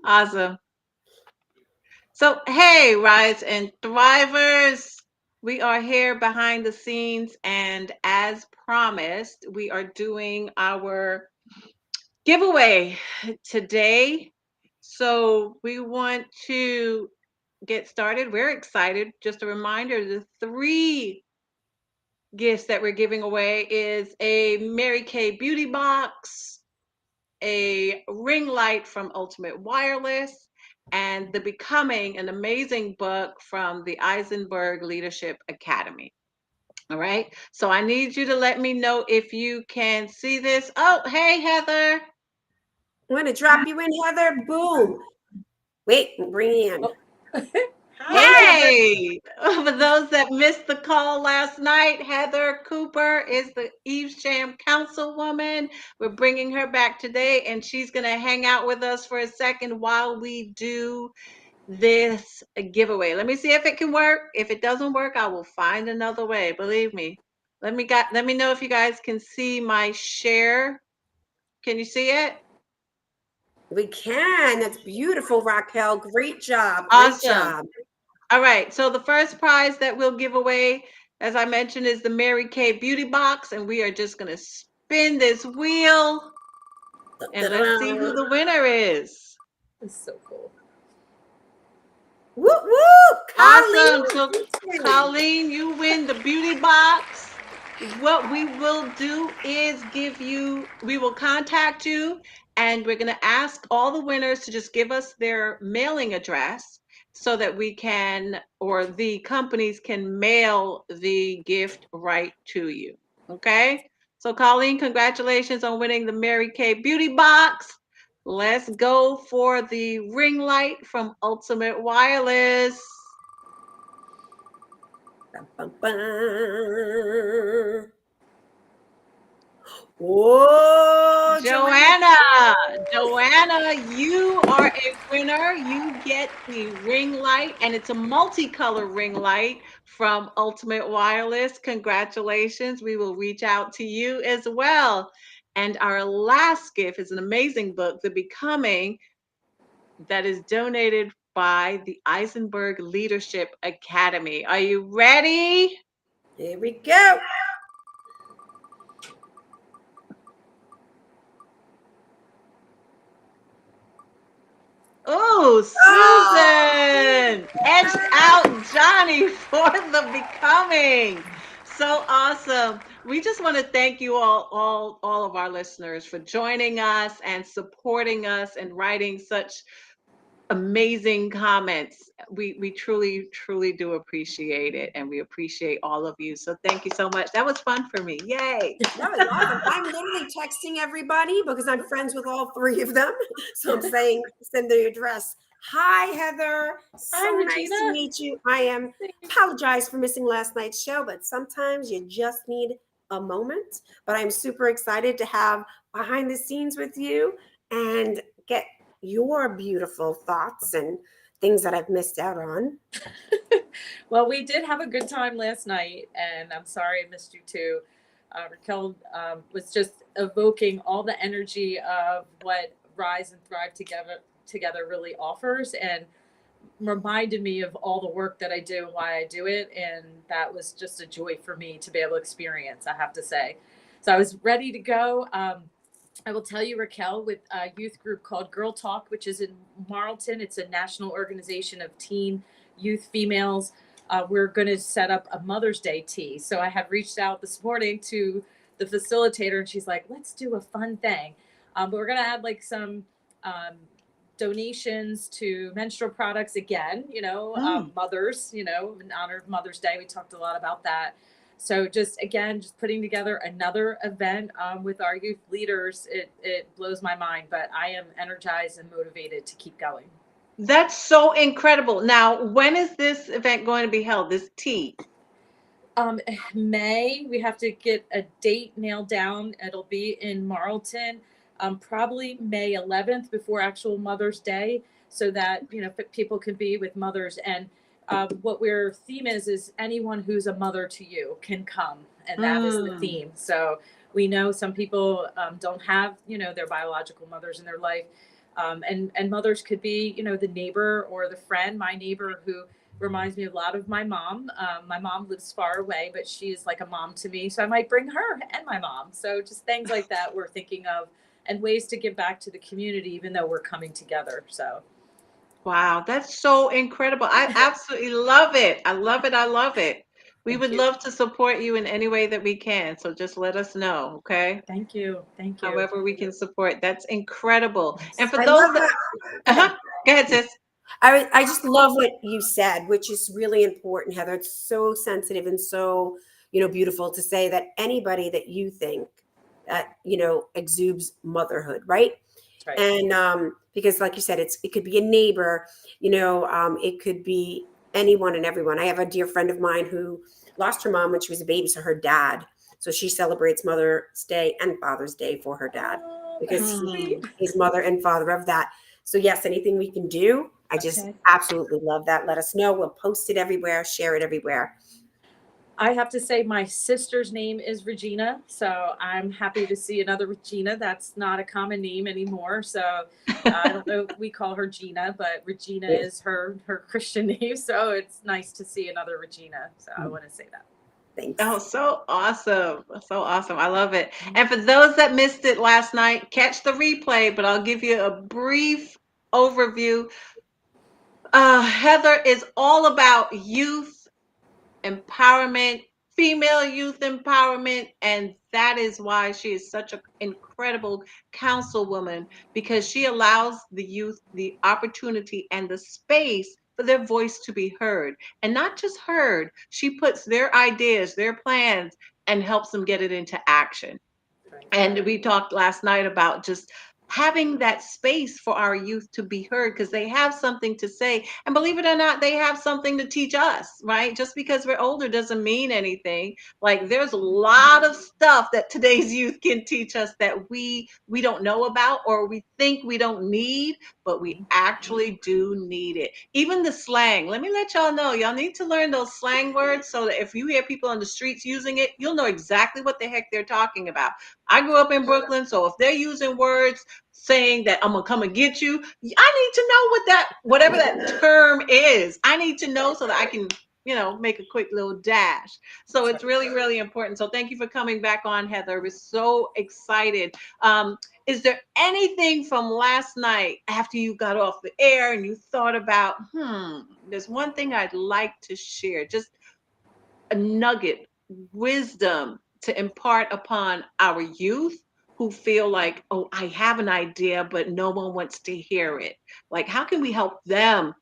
Awesome. So, hey, Rise and Thrivers, we are here behind the scenes, and as promised, we are doing our giveaway today. So, we want to get started. We're excited. Just a reminder, the three gifts that we're giving away is a Mary Kay beauty box, a ring light from Ultimate Wireless, and The Becoming, an amazing book from the Eisenberg Leadership Academy. All right. So I need you to let me know if you can see this. Oh, hey, Heather. I'm going to drop you in, Heather. Boom. Wait, bring you in. Hey, Hi. Heather. Hey, for those that missed the call last night, Heather Cooper is the Evesham councilwoman. We're bringing her back today, and she's going to hang out with us for a second while we do this giveaway. Let me see if it can work. If it doesn't work, I will find another way. Believe me. Let me know if you guys can see my share. Can you see it? We can. That's beautiful, Raquel. Great job. Great Awesome. job. All right. So the first prize that we'll give away, as I mentioned, is the Mary Kay Beauty Box, and we are just going to spin this wheel and let's see who the winner is. This is so cool. Woo woo. Awesome. Colleen. So, Colleen, you win the beauty box. What we will do is we will contact you, and we're going to ask all the winners to just give us their mailing address so that we can, or the companies can mail the gift right to you. Okay? So, Colleen, congratulations on winning the Mary Kay Beauty Box. Let's go for the ring light from Ultimate Wireless. Bum, bum, bum. Whoa, Joanna, you are a winner. You get the ring light, and it's a multicolor ring light from Ultimate Wireless. Congratulations. We will reach out to you as well. And our last gift is an amazing book, The Becoming, that is donated by the Eisenberg Leadership Academy. Are you ready? Here we go. Oh, Susan edged out Johnny for the becoming. So awesome. We just want to thank you all of our listeners for joining us and supporting us and writing such amazing comments. We truly do appreciate it, and we appreciate all of you. So thank you so much. That was fun for me. Yay. That was awesome. I'm literally texting everybody because I'm friends with all three of them. So I'm saying, send their address. Hi, Heather. So Hi, nice to Regina. meet you. I apologize for missing last night's show, but sometimes you just need a moment. But I'm super excited to have behind the scenes with you and get your beautiful thoughts and things that I've missed out on. Well, we did have a good time last night, and I'm sorry I missed you too. Raquel was just evoking all the energy of what Rise and Thrive together really offers, and reminded me of all the work that I do and why I do it, and that was just a joy for me to be able to experience, I have to say. So I was ready to go. I will tell you, Raquel, with a youth group called Girl Talk, which is in Marlton. It's a national organization of teen youth females. We're going to set up a Mother's Day tea. So I had reached out this morning to the facilitator, and she's like, let's do a fun thing. But we're going to add like some um, donations to menstrual products again, Mm. mothers, in honor of Mother's Day. We talked a lot about that. So just again, just putting together another event with our youth leaders, it blows my mind, but I am energized and motivated to keep going. That's so incredible. Now, when is this event going to be held? This tea? Um, May, we have to get a date nailed down. It'll be in Marlton, probably May 11th before actual Mother's Day, so that people can be with mothers. And what our theme is anyone who's a mother to you can come, and that is the Mm. theme. So we know some people don't have their biological mothers in their life. And mothers could be, the neighbor or the friend. My neighbor who reminds me a lot of my mom. My mom lives far away, but she's like a mom to me. So I might bring her and my mom. So just things like that we're thinking of, and ways to give back to the community, even though we're coming together. So Wow, that's so incredible. I absolutely love it. I love it. I love it. We thank would you. love to support you in any way that we can. So just let us know, okay? Thank you. Thank you. However we can support. That's incredible. And Yes. for I those love that, that. Go ahead. uh-huh, go ahead, sis. I just love what you said, which is really important, Heather. It's so sensitive and so, beautiful to say that anybody that you think that, exudes motherhood, right? That's right. And because like you said, it could be a neighbor, it could be anyone and everyone. I have a dear friend of mine who lost her mom when she was a baby, so her dad. So she celebrates Mother's Day and Father's Day for her dad Oh, because that's sweet. he's mother and father of that. So yes, anything we can do, I just Okay. absolutely love that. Let us know. We'll post it everywhere, share it everywhere. I have to say, my sister's name is Regina, so I'm happy to see another Regina. That's not a common name anymore. So I don't know. We call her Gina, but Regina is her Christian name. So it's nice to see another Regina. So I want to say that. Thanks. Oh, so awesome. So awesome. I love it. And for those that missed it last night, catch the replay, but I'll give you a brief overview. Heather is all about youth empowerment, female youth empowerment, and that is why she is such an incredible councilwoman because she allows the youth the opportunity and the space for their voice to be heard. And not just heard, she puts their ideas, their plans, and helps them get it into action. Right. And we talked last night about just having that space for our youth to be heard because they have something to say. And believe it or not, they have something to teach us, right? Just because we're older doesn't mean anything. Like there's a lot of stuff that today's youth can teach us that we don't know about or we think we don't need, but we actually do need it. Even the slang. Let me let y'all know. Y'all need to learn those slang words so that if you hear people on the streets using it, you'll know exactly what the heck they're talking about. I grew up in Brooklyn, so if they're using words saying that I'm gonna come and get you, I need to know what that whatever that term is. I need to know so that I can, make a quick little dash. So That's it's right. really, really important. So thank you for coming back on, Heather. We're so excited. Is there anything from last night after you got off the air and you thought about, there's one thing I'd like to share, just a nugget, wisdom to impart upon our youth who feel like, oh, I have an idea, but no one wants to hear it. Like, how can we help them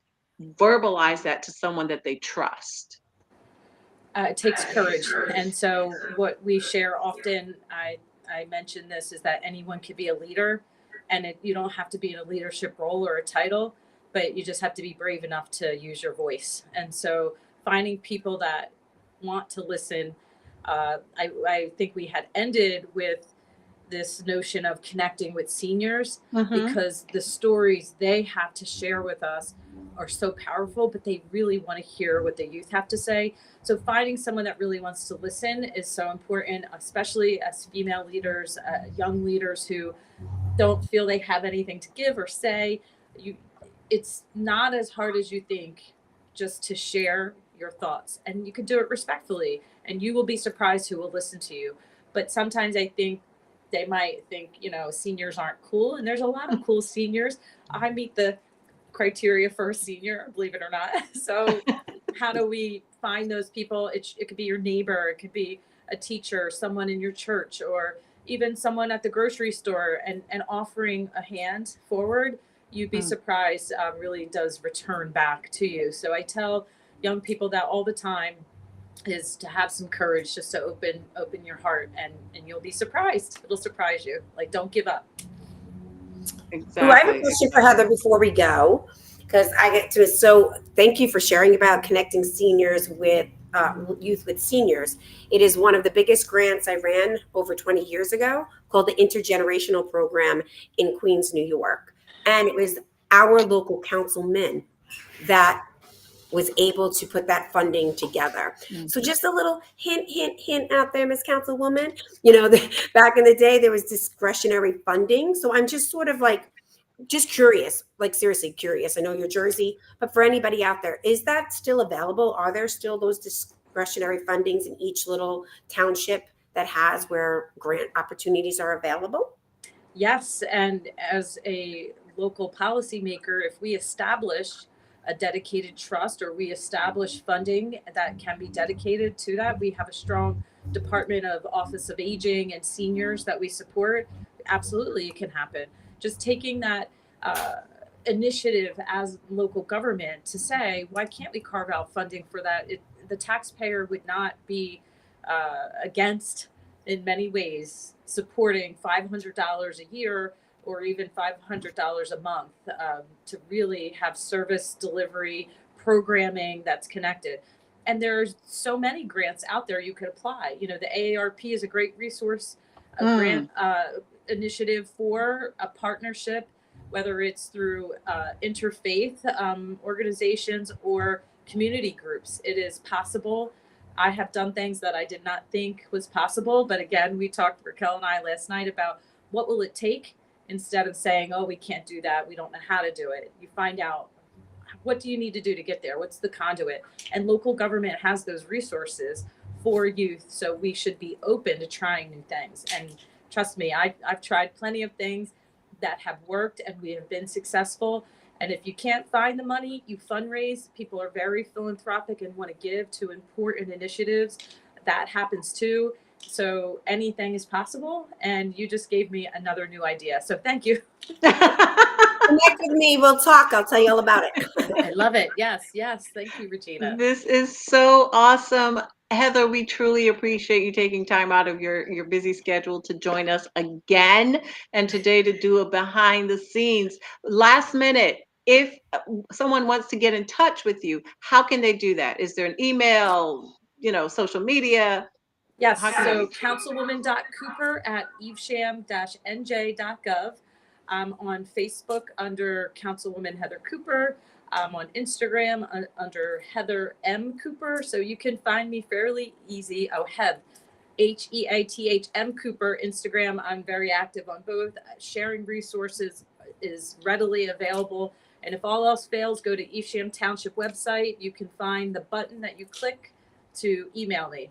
verbalize that to someone that they trust? It takes courage. And so, what we share often, I mention this, is that anyone could be a leader, and you don't have to be in a leadership role or a title, but you just have to be brave enough to use your voice. And so, finding people that want to listen. I think we had ended with this notion of connecting with seniors Mm-hmm. because the stories they have to share with us are so powerful, but they really want to hear what the youth have to say. So finding someone that really wants to listen is so important, especially as female leaders, young leaders who don't feel they have anything to give or say. You, it's not as hard as you think just to share your thoughts, and you can do it respectfully, and you will be surprised who will listen to you. But sometimes I think they might think, seniors aren't cool, and there's a lot of cool seniors. I meet the criteria for a senior, believe it or not. So how do we find those people? It could be your neighbor, it could be a teacher, someone in your church, or even someone at the grocery store, and offering a hand forward. You'd be Mm. surprised, really does return back to you. So I tell young people that all the time, is to have some courage, just to open your heart, and you'll be surprised. It'll surprise you. Like, don't give up. Ooh, I have a Exactly. question for Exactly. Heather before we go, because I get to. So, thank you for sharing about connecting seniors with youth with seniors. It is one of the biggest grants I ran over 20 years ago, called the Intergenerational Program in Queens, New York, and it was our local councilman that was able to put that funding together. So Mhm. just a little hint out there, Miss Councilwoman. Back in the day, there was discretionary funding. So I'm just sort of like just curious, like seriously curious. I know you're Jersey, but for anybody out there, is that still available? Are there still those discretionary fundings in each little township that has where grant opportunities are available? Yes, and as a local policymaker, if we establish a dedicated trust or we establish funding that can be dedicated to that, we have a strong Department of Office of Aging and Seniors that we support. Absolutely, it can happen. Just taking that initiative as local government to say, why can't we carve out funding for that? The taxpayer would not be against, in many ways, supporting $500 a year or even $500 a month to really have service delivery programming that's connected. And there's so many grants out there you could apply. You know, the AARP is a great resource, a grant initiative for a partnership, whether it's through interfaith organizations or community groups. It is possible. I have done things that I did not think was possible. But again, we talked, Raquel and I, last night about what will it take, instead of saying, oh, we can't do that, we don't know how to do it. You find out, what do you need to do to get there? What's the conduit? And local government has those resources for youth. So we should be open to trying new things. And trust me, I've tried plenty of things that have worked and we have been successful. And if you can't find the money, you fundraise. People are very philanthropic and want to give to important initiatives. That happens too. So anything is possible. And you just gave me another new idea. So thank you. Connect with me. We'll talk. I'll tell you all about it. I love it. Yes, yes. Thank you, Regina. This is so awesome. Heather, we truly appreciate you taking time out of your busy schedule to join us again and today to do a behind the scenes. Last minute, if someone wants to get in touch with you, how can they do that? Is there an email, social media? Yes, How can so they? councilwoman.cooper at evesham-nj.gov. I'm on Facebook under Councilwoman Heather Cooper. I'm on Instagram under Heather M. Cooper. So you can find me fairly easy. Oh, Heathm Cooper. Instagram, I'm very active on both. Sharing resources is readily available. And if all else fails, go to Evesham Township website. You can find the button that you click to email me.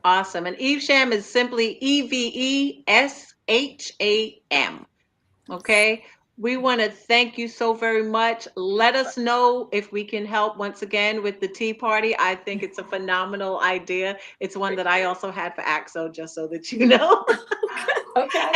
Awesome. And Evesham is simply Evesham. Okay. We want to thank you so very much. Let us know if we can help once again with the tea party. I think it's a phenomenal idea. It's one that I also had for AXO, just so that you know. Okay.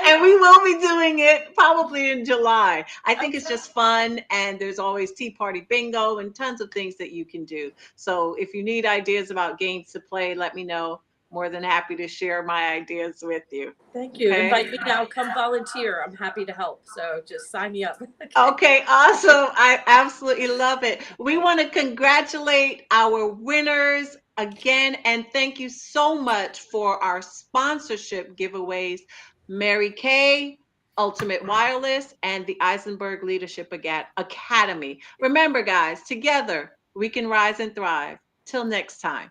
And we will be doing it probably in July. I think it's Okay. just fun, and there's always tea party bingo and tons of things that you can do. So if you need ideas about games to play, let me know. More than happy to share my ideas with you. Thank you. Okay. Invite me now. Come volunteer. I'm happy to help. So just sign me up. Okay, awesome. I absolutely love it. We want to congratulate our winners again, and thank you so much for our sponsorship giveaways, Mary Kay, Ultimate Wireless, and the Eisenberg Leadership Academy. Remember, guys, together we can rise and thrive. Till next time.